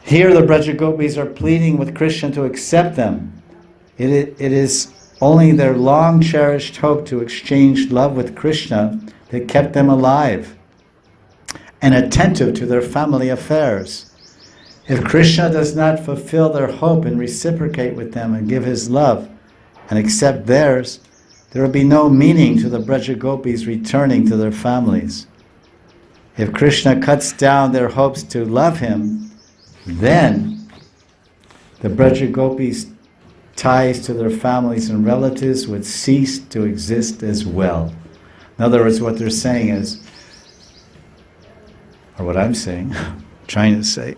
Here the Vraja-gopis are pleading with Krishna to accept them. It is only their long cherished hope to exchange love with Krishna that kept them alive and attentive to their family affairs. If Krishna does not fulfill their hope and reciprocate with them and give his love and accept theirs, there will be no meaning to the Vraja-gopis returning to their families. If Krishna cuts down their hopes to love him, then the Vraja-gopis' ties to their families and relatives would cease to exist as well. In other words, what they're saying is, or what I'm saying, trying to say,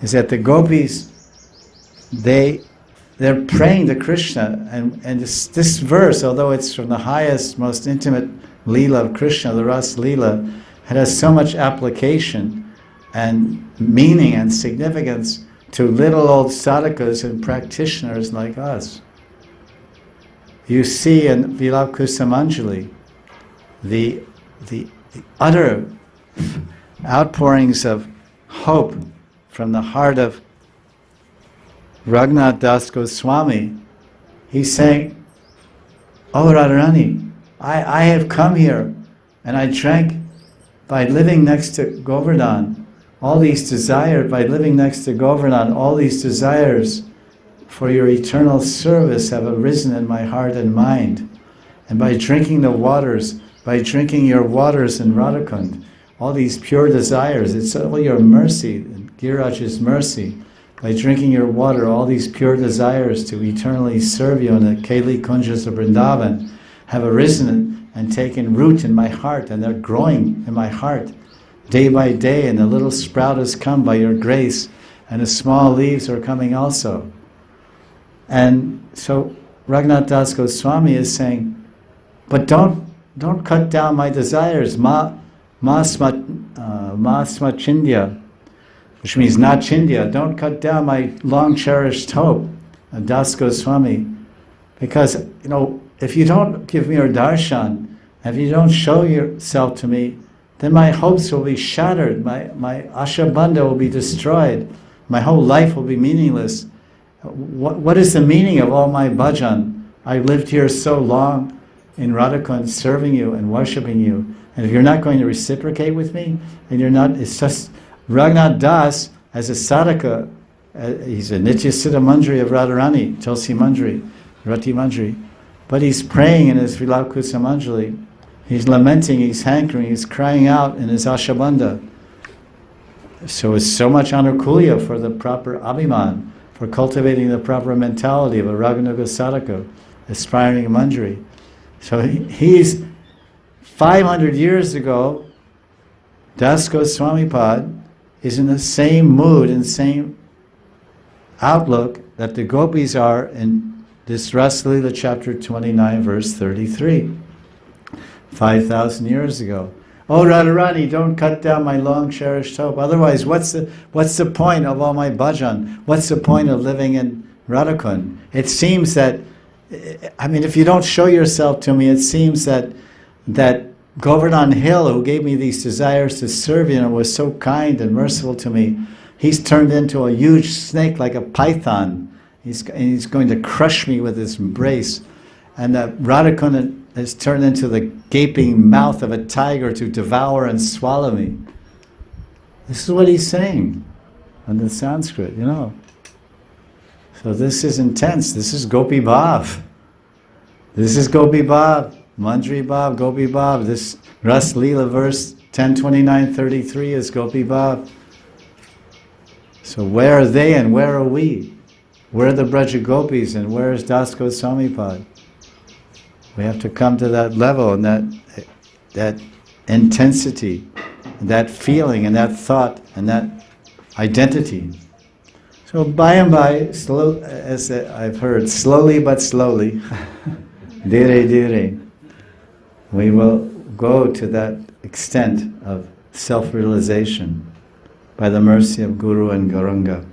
is that the gopis, they're praying to Krishna, and this verse, although it's from the highest, most intimate Lila of Krishna, the Rasa Lila, it has so much application and meaning and significance to little old sadhakas and practitioners like us. You see in Vilapa-kusumanjali the utter outpourings of hope from the heart of Raghunath Das Goswami. He's saying, "Oh Radharani, I have come here and I drank by living next to Govardhan. All these desires, by living next to Govardhan, all these desires for your eternal service have arisen in my heart and mind. And by drinking the waters, by drinking your waters in Radhakund, all these pure desires, it's all your mercy, Giriraj's mercy. By drinking your water, all these pure desires to eternally serve you in the Keli Kunjas of Vrindavan have arisen and taken root in my heart, and they're growing in my heart day by day, and the little sprout has come by your grace, and the small leaves are coming also." And so Raghunath Das Goswami is saying, but don't cut down my desires, ma chindya, which means not chindya. Don't cut down my long cherished hope, Das Goswami, because if you don't give me your darshan, if you don't show yourself to me, then my hopes will be shattered, my ashabandha will be destroyed, my whole life will be meaningless. What is the meaning of all my bhajan? I lived here so long in Radhakund serving you and worshipping you, and if you're not going to reciprocate with me, and you're not, it's just, Raghunath Das, as a sadhaka, he's a Nitya Siddha Manjari of Radharani, Tulsi Manjari, Rati Manjari, but he's praying in his Vilapa-kusumanjali, he's lamenting, he's hankering, he's crying out in his ashabandha. So it's so much anukulya for the proper abhiman, for cultivating the proper mentality of a Raganuga sadhaka, aspiring manjari. So he's 500 years ago, Das Goswami Pad is in the same mood and same outlook that the gopis are in this Rasa Lila chapter 29 verse 33. 5,000 years ago. "Oh Radharani, don't cut down my long cherished hope. Otherwise, what's the point of all my bhajan? What's the point of living in Radhakund?" It seems that, if you don't show yourself to me, it seems that Govardhan Hill, who gave me these desires to serve you and was so kind and merciful to me, he's turned into a huge snake like a python. He's going to crush me with his embrace. And Radhakund has turned into the gaping mouth of a tiger to devour and swallow me. This is what he's saying in the Sanskrit, So this is intense. This is Gopi Bhav. This is Gopi Bhav, Manjari Bhav, Gopi Bhav. This Rasa Lila verse 10:29-33 is Gopi Bhav. So where are they and where are we? Where are the Vraja-gopis and where is Das Goswami Pad? We have to come to that level and that intensity, that feeling and that thought and that identity. So by and by, as I've heard, slowly but slowly, dire dire, we will go to that extent of self-realization by the mercy of Guru and Gauranga.